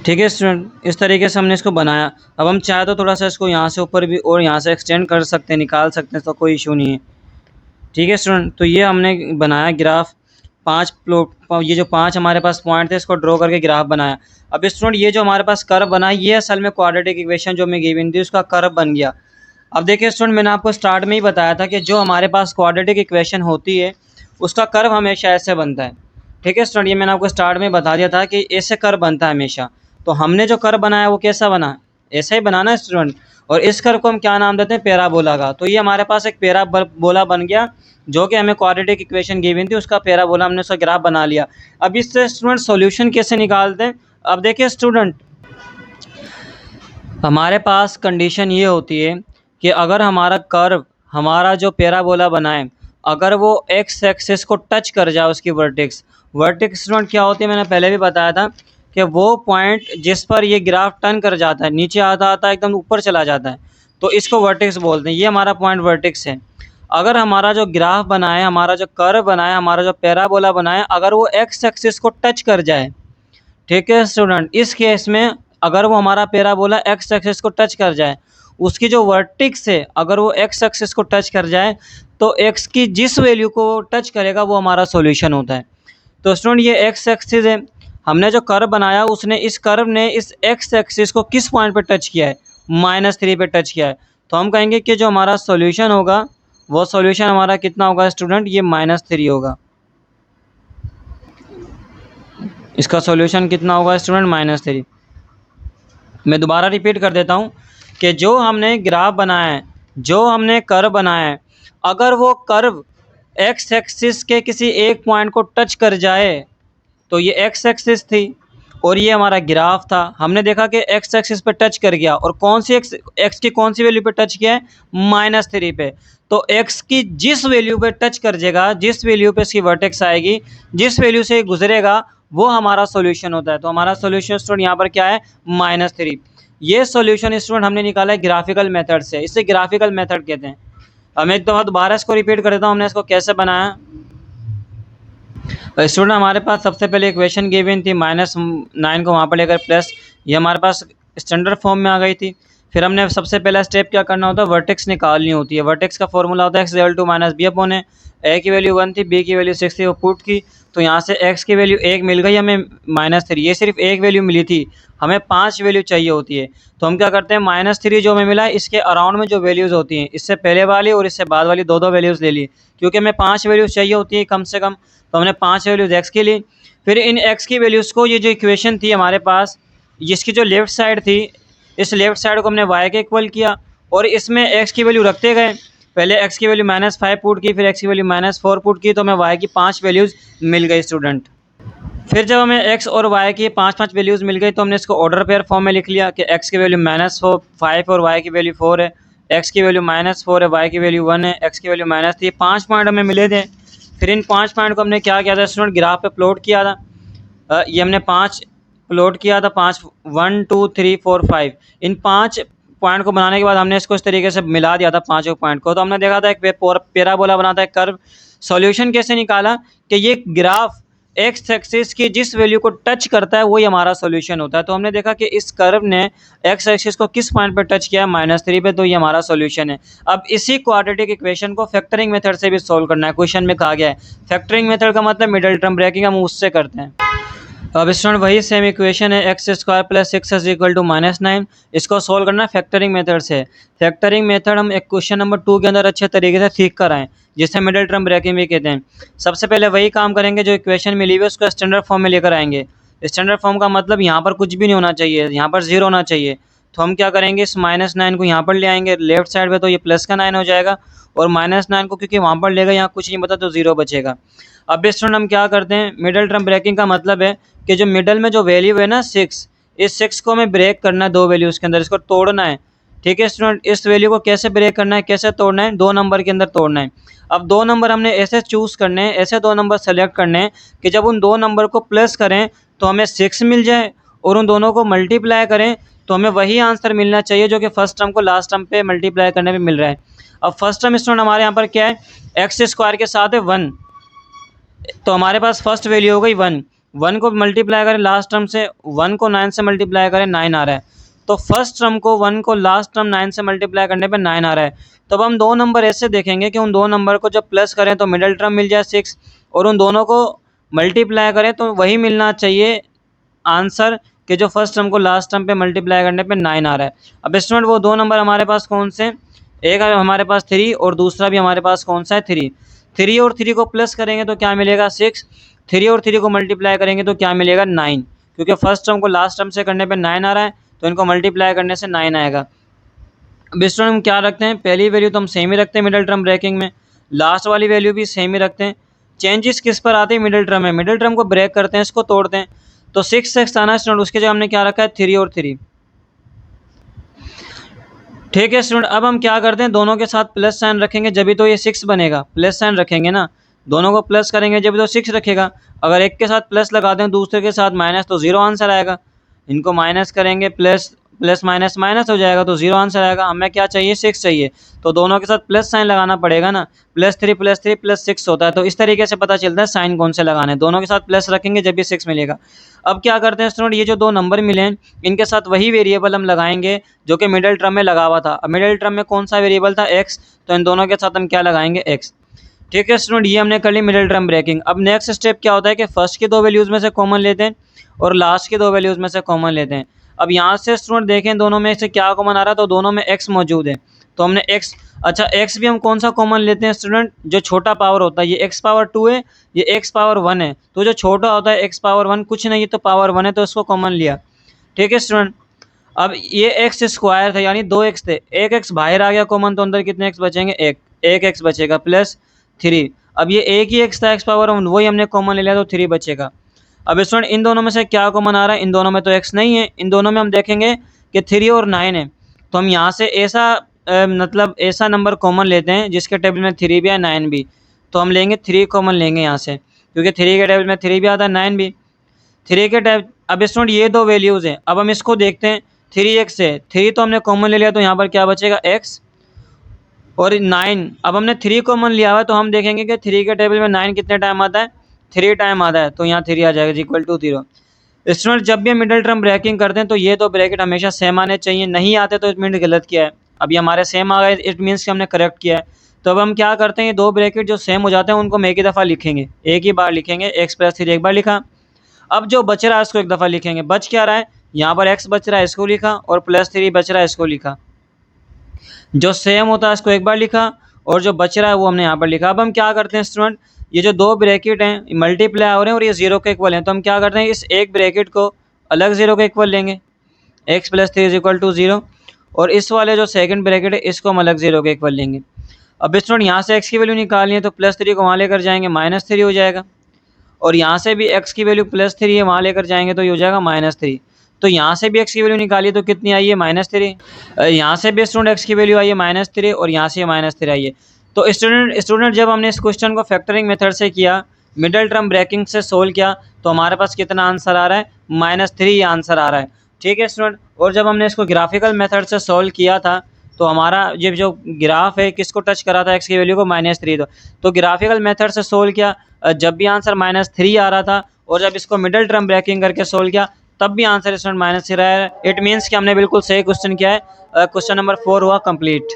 Speaker 1: ठीक है स्टूडेंट, इस तरीके से हमने इसको बनाया। अब हम चाहे तो थोड़ा सा इसको यहाँ से ऊपर भी और यहाँ से एक्सटेंड कर सकते हैं, निकाल सकते हैं, तो कोई इशू नहीं है। ठीक है स्टूडेंट, तो ये हमने बनाया ग्राफ, 5 प्लॉट, ये जो 5 हमारे पास पॉइंट थे इसको ड्रॉ करके ग्राफ बनाया। अब स्टूडेंट ये जो हमारे पास कर्व बना, ये असल में क्वाड्रेटिक इक्वेशन जो हमें गिवन थी उसका कर्व बन गया। अब देखिए स्टूडेंट, मैंने आपको स्टार्ट में ही बताया था कि जो हमारे पास क्वाड्रेटिक इक्वेशन होती है उसका कर्व हमेशा ऐसे बनता है। ठीक है स्टूडेंट, ये मैंने आपको स्टार्ट में बता दिया था कि ऐसे कर्व बनता है हमेशा। तो हमने जो कर्व बनाया वो कैसा बना, ऐसा ही बनाना है स्टूडेंट। और इस कर्व को हम क्या नाम देते हैं, पैराबोला का। तो ये हमारे पास एक पैराबोला बन गया जो कि हमें क्वाड्रेटिक इक्वेशन गिवन थी, उसका पैराबोला हमने उसका ग्राफ बना लिया। अब इससे स्टूडेंट सॉल्यूशन कैसे निकालते हैं। अब देखिए स्टूडेंट, हमारे पास कंडीशन ये होती है कि अगर हमारा कर्व, हमारा जो पैराबोला बनाए, अगर वो एक्स एक्सिस को टच कर जाए, उसकी वर्टेक्स स्टूडेंट क्या होती है, मैंने पहले भी बताया था कि वो पॉइंट जिस पर ये ग्राफ टर्न कर जाता है, नीचे आता आता एकदम ऊपर चला जाता है, तो इसको वर्टेक्स बोलते हैं। ये हमारा पॉइंट वर्टेक्स है। अगर हमारा जो ग्राफ बनाए, हमारा जो कर्व बनाए, हमारा जो पैराबोला बनाए, अगर वो एक्स एक्सिस को टच कर जाए, ठीक है स्टूडेंट, इस केस में अगर वो हमारा पैराबोला एक्स एक्सिस को टच कर जाए, उसकी जो वर्टिक्स है अगर वो एक्स एक्सिस को टच कर जाए, तो एक्स की जिस वैल्यू को टच करेगा वो हमारा सॉल्यूशन होता है। तो स्टूडेंट ये एक्स एक्सिस है, हमने जो कर्व बनाया उसने, इस कर्व ने इस एक्स एक्सिस को किस पॉइंट पे टच किया है, -3 पे टच किया है। तो हम कहेंगे कि जो हमारा सॉल्यूशन होगा वो सॉल्यूशन हमारा कितना होगा स्टूडेंट, ये -3 होगा। इसका सॉल्यूशन कितना होगा स्टूडेंट, -3। मैं दोबारा रिपीट कर देता हूँ कि जो हमने ग्राफ बनाया है, जो हमने कर्व बनाया है, अगर वो कर्व एक्स एक्सिस के किसी एक पॉइंट को टच कर जाए, तो ये एक्स एक्सिस थी और ये हमारा ग्राफ था। हमने देखा कि एक्स एक्सिस पे टच कर गया, और कौन सी एक्स की कौन सी वैल्यू पे टच किया है, -3 पे। तो एक्स की जिस वैल्यू पे टच कर जाएगा, जिस वैल्यू पे इसकी वर्टेक्स आएगी, जिस वैल्यू से गुजरेगा, वो हमारा सॉल्यूशन होता है। तो हमारा सॉल्यूशन स्टूडेंट यहाँ पर क्या है, -3। ये सॉल्यूशन स्टूडेंट हमने निकाला है ग्राफिकल मेथड से, इसे ग्राफिकल मेथड कहते हैं। अब मैं एक दफ़ा दोबारा इसको रिपीट कर देता हूँ, हमने इसको कैसे बनाया। स्टूडेंट हमारे पास सबसे पहले इक्वेशन गिवन थी, -9 को वहाँ पर लेकर प्लस, ये हमारे पास स्टैंडर्ड फॉर्म में आ गई थी। फिर हमने सबसे पहला स्टेप क्या करना होता है, वर्टेक्स निकालनी होती है। वर्टेक्स का फॉर्मूला होता है x = -b/a। ए की वैल्यू 1 थी, बी की वैल्यू 6 थी, वो पुट की, तो यहाँ से x की वैल्यू 1 मिल गई हमें, -3। ये सिर्फ एक वैल्यू मिली थी, हमें 5 वैल्यू चाहिए होती है। तो हम क्या करते हैं, -3 जो हमें मिला, इसके अराउंड में जो वैल्यूज़ होती हैं, इससे पहले वाली और इससे बाद वाली दो वैल्यूज़ ले ली, क्योंकि हमें 5 वैल्यूज़ चाहिए होती है कम से कम। तो हमने 5 वैल्यूज़ x की ली। फिर इन x की वैल्यूज़ को, ये जो इक्वेशन थी हमारे पास, जिसकी जो लेफ़्ट साइड थी, इस लेफ़्ट साइड को हमने y के इक्वल किया, और इसमें x की वैल्यू रखते गए। पहले x की वैल्यू -5 पुट की, फिर x की वैल्यू -4 पुट की, तो हमें y की 5 वैल्यूज़ मिल गई स्टूडेंट। फिर जब हमें x और y की 5 वैल्यूज़ मिल गई, तो हमने इसको ऑर्डर पेयर फॉर्म में लिख लिया कि x की वैल्यू -5 और y की वैल्यू 4 है, x की वैल्यू -4 है, y की वैल्यू 1 है, x की वैल्यू -3। 5 पॉइंट हमें मिले थे। फिर इन 5 पॉइंट को हमने क्या किया था स्टूडेंट, ग्राफ पे प्लॉट किया था। ये हमने 5 प्लॉट किया था, 5 1 2 3 4 5। इन 5 पॉइंट को बनाने के बाद हमने इसको इस तरीके से मिला दिया था पाँचों पॉइंट को। तो हमने देखा था एक पैराबोला बना था, एक कर्व। सॉल्यूशन कैसे निकाला कि ये ग्राफ एक्स एक्सिस की जिस वैल्यू को टच करता है वही हमारा सॉल्यूशन होता है। तो हमने देखा कि इस कर्व ने एक्स एक्सिस को किस पॉइंट पे टच किया है, -3 पे, तो ये हमारा सॉल्यूशन है। अब इसी क्वाड्रेटिक इक्वेशन को फैक्टरिंग मेथड से भी सॉल्व करना है। क्वेश्चन में कहा गया है फैक्टरिंग मेथड का मतलब मिडिल टर्म ब्रेकिंग हम उससे करते हैं। अब स्टूडेंट वही सेम इक्वेशन है, x square plus six is equal to -9। इसको सोल्व करना फैक्टरिंग मेथड से। फैक्टरिंग मेथड हम एक क्वेश्चन नंबर 2 के अंदर अच्छे तरीके से सीख कर आए, जिसे मिडिल टर्म ब्रेकिंग भी कहते हैं। सबसे पहले वही काम करेंगे, जो इक्वेशन मिली हुई है उसको स्टैंडर्ड फॉर्म में लेकर आएंगे। स्टैंडर्ड फॉर्म का मतलब यहाँ पर कुछ भी नहीं होना चाहिए, यहाँ पर 0 होना चाहिए। तो हम क्या करेंगे, इस -9 को यहाँ पर ले आएंगे, लेफ्ट साइड में तो ये प्लस का 9 हो जाएगा, और -9 को क्योंकि वहाँ पर लेगा, यहाँ कुछ नहीं बता तो 0 बचेगा। अब स्टूडेंट हम क्या करते हैं, मिडिल टर्म ब्रेकिंग का मतलब है कि जो मिडल में जो वैल्यू है ना 6, इस 6 को हमें ब्रेक करना है दो वैल्यूज़ के अंदर, इसको तोड़ना है। ठीक है स्टूडेंट, इस वैल्यू को कैसे ब्रेक करना है, कैसे तोड़ना है, 2 नंबर के अंदर तोड़ना है। अब 2 नंबर हमने ऐसे चूज़ करने हैं, ऐसे 2 नंबर सेलेक्ट करने हैं कि जब उन 2 नंबर को प्लस करें तो हमें 6 मिल जाए, और उन दोनों को मल्टीप्लाई करें तो हमें वही आंसर मिलना चाहिए जो कि फर्स्ट टर्म को लास्ट टर्म पे मल्टीप्लाई करने पे मिल रहा है। अब फर्स्ट टर्म स्टूडेंट हमारे यहाँ पर क्या है, एक्स स्क्वायर के साथ है 1, तो हमारे पास फर्स्ट वैल्यू हो गई 1। 1 को मल्टीप्लाई करें लास्ट टर्म से, 1 को 9 से मल्टीप्लाई करें 9 आ रहा है, तो फर्स्ट टर्म को 1 को लास्ट टर्म 9 से मल्टीप्लाई करने पे 9 आ रहा है। तो अब हम 2 नंबर ऐसे देखेंगे कि उन 2 नंबर को जब प्लस करें तो मिडिल टर्म मिल जाए 6, और उन दोनों को मल्टीप्लाई करें तो वही मिलना चाहिए आंसर कि जो फर्स्ट टर्म को लास्ट टर्म पे मल्टीप्लाई करने पे 9 आ रहा है। अब स्टूडेंट वो 2 नंबर हमारे पास कौन से, एक है हमारे पास 3 और दूसरा भी हमारे पास कौन सा है 3। 3 और 3 को प्लस करेंगे तो क्या मिलेगा 6, 3 और 3 को मल्टीप्लाई करेंगे तो क्या मिलेगा 9, क्योंकि फर्स्ट टर्म को लास्ट टर्म से करने पे 9 आ रहा है, तो इनको मल्टीप्लाई करने से 9 आएगा। अब स्टूडेंट हम क्या रखते हैं, पहली वैल्यू तो हम सेम ही रखते हैं मिडिल टर्म ब्रेकिंग में, लास्ट वाली वैल्यू भी सेम ही रखते हैं। चेंजेस किस पर आते हैं, मिडिल टर्म में, मिडिल टर्म को ब्रेक करते हैं, इसको तोड़ते हैं। तो 6 आना स्टूडेंट, उसके जगह हमने क्या रखा है 3 और 3। ठीक है स्टूडेंट, अब हम क्या करते हैं, दोनों के साथ प्लस साइन रखेंगे जब तो ये 6 बनेगा, प्लस साइन रखेंगे ना, दोनों को प्लस करेंगे जब तो 6 रखेगा। अगर एक के साथ प्लस लगा दें दूसरे के साथ माइनस तो 0 आंसर आएगा। इनको माइनस करेंगे, प्लस प्लस माइनस माइनस हो जाएगा तो 0 आंसर आएगा। हमें क्या चाहिए 6 चाहिए, तो दोनों के साथ प्लस साइन लगाना पड़ेगा ना, +3 +3 +6 होता है। तो इस तरीके से पता चलता है साइन कौन से लगाने, दोनों के साथ प्लस रखेंगे जब भी 6 मिलेगा। अब क्या करते हैं स्टूडेंट, ये जो 2 नंबर मिले हैं इनके साथ वही वेरिएबल हम लगाएंगे जो कि मिडिल टर्म में लगा हुआ था। अब मिडिल टर्म में कौन सा वेरिएबल था, x, तो इन दोनों के साथ हम क्या लगाएंगे x। ठीक है स्टूडेंट, ये हमने कर ली मिडिल टर्म ब्रेकिंग। अब नेक्स्ट स्टेप क्या होता है कि फर्स्ट की 2 वैल्यूज़ में से कॉमन लेते हैं और लास्ट की 2 वैल्यूज़ में से कॉमन लेते हैं। अब यहाँ से स्टूडेंट देखें दोनों में से क्या कॉमन आ रहा है, तो दोनों में x मौजूद है, तो हमने x, अच्छा x भी हम कौन सा कॉमन लेते हैं स्टूडेंट, जो छोटा पावर होता है, ये x पावर 2 है, ये x पावर 1 है, तो जो छोटा होता है x पावर 1 कुछ नहीं है तो पावर 1 है, तो इसको कॉमन लिया। ठीक है स्टूडेंट, अब ये एक्स स्क्वायर था यानी 2x थे, एक x बाहर आ गया कॉमन, तो अंदर कितने x बचेंगे, एक x बचेगा +3। अब ये एक ही x था x पावर 1, वही हमने कॉमन ले लिया तो 3 बचेगा। अब स्टूडेंट इन दोनों में से क्या कॉमन आ रहा है, इन दोनों में तो x नहीं है, इन दोनों में हम देखेंगे कि 3 और 9 है, तो हम यहाँ से ऐसा मतलब ऐसा नंबर कॉमन लेते हैं जिसके टेबल में 3 भी है 9 भी, तो हम लेंगे 3 कॉमन लेंगे यहाँ से, क्योंकि 3 के टेबल में 3 भी आता है 9 भी, 3 के टेबल। अब स्टूडेंट ये 2 वैल्यूज़ हैं, अब हम इसको देखते हैं, 3x है, 3 तो हमने कॉमन ले लिया तो यहाँ पर क्या बचेगा x, और 9, अब हमने 3 कॉमन लिया हुआ है तो हम देखेंगे कि 3 के टेबल में 9 कितने टाइम आता है, 3 टाइम आता है, तो यहाँ 3 आ जाएगा इक्वल टू 0। स्टूडेंट जब भी हम मिडिल टर्म ब्रेकिंग करते हैं तो ये 2 ब्रैकेट हमेशा सेम आने चाहिए, नहीं आते तो इट मीन गलत किया है। अभी हमारे सेम आ गए, इट मीन्स कि हमने करेक्ट किया है। तो अब हम क्या करते हैं, ये 2 ब्रैकेट जो सेम हो जाते हैं उनको हम एक ही दफ़ा लिखेंगे, एक ही बार लिखेंगे, x + 3 एक बार लिखा। अब जो बच रहा है उसको एक दफ़ा लिखेंगे, बच क्या रहा है, यहाँ पर x बच रहा है इसको लिखा, और +3 बच रहा है इसको लिखा। जो सेम होता है इसको एक बार लिखा, और जो बच रहा है वो हमने यहाँ पर लिखा। अब हम क्या करते हैं स्टूडेंट, ये जो 2 ब्रैकेट हैं मल्टीप्लाई हो रहे हैं और ये 0 के इक्वल हैं, तो हम क्या करते हैं, इस एक ब्रैकेट को अलग 0 के इक्वल लेंगे, x + 3 = 0, और इस वाले जो सेकंड ब्रैकेट है इसको हम अलग 0 के इक्वल लेंगे। अब स्टूडेंट यहाँ से x की वैल्यू निकालनी है तो +3 को वहाँ लेकर जाएंगे -3 हो जाएगा, और यहाँ से भी x की वैल्यू +3 है, वहाँ लेकर जाएंगे तो ये हो जाएगा -3। तो यहाँ से भी x की वैल्यू निकालिए तो कितनी आई है, -3। यहाँ से भी स्टूडेंट x की वैल्यू आई है -3, और यहाँ से -3 आई है। तो स्टूडेंट जब हमने इस क्वेश्चन को फैक्टरिंग मेथड से किया, मिडिल टर्म ब्रेकिंग से सोल्व किया, तो हमारे पास कितना आंसर आ रहा है, -3 आंसर आ रहा है। ठीक है स्टूडेंट, और जब हमने इसको ग्राफिकल मेथड से सोल्व किया था तो हमारा ये जो ग्राफ है किसको टच करा था, x की वैल्यू को -3, तो ग्राफिकल मेथड से सोल्व किया, जब भी आंसर -3 आ रहा था, और जब इसको मिडिल टर्म ब्रेकिंग करके सोल्व किया तब भी आंसर स्टूडेंट -3 आया है। इट मीन्स कि हमने बिल्कुल सही क्वेश्चन किया है। क्वेश्चन नंबर 4 हुआ कंप्लीट।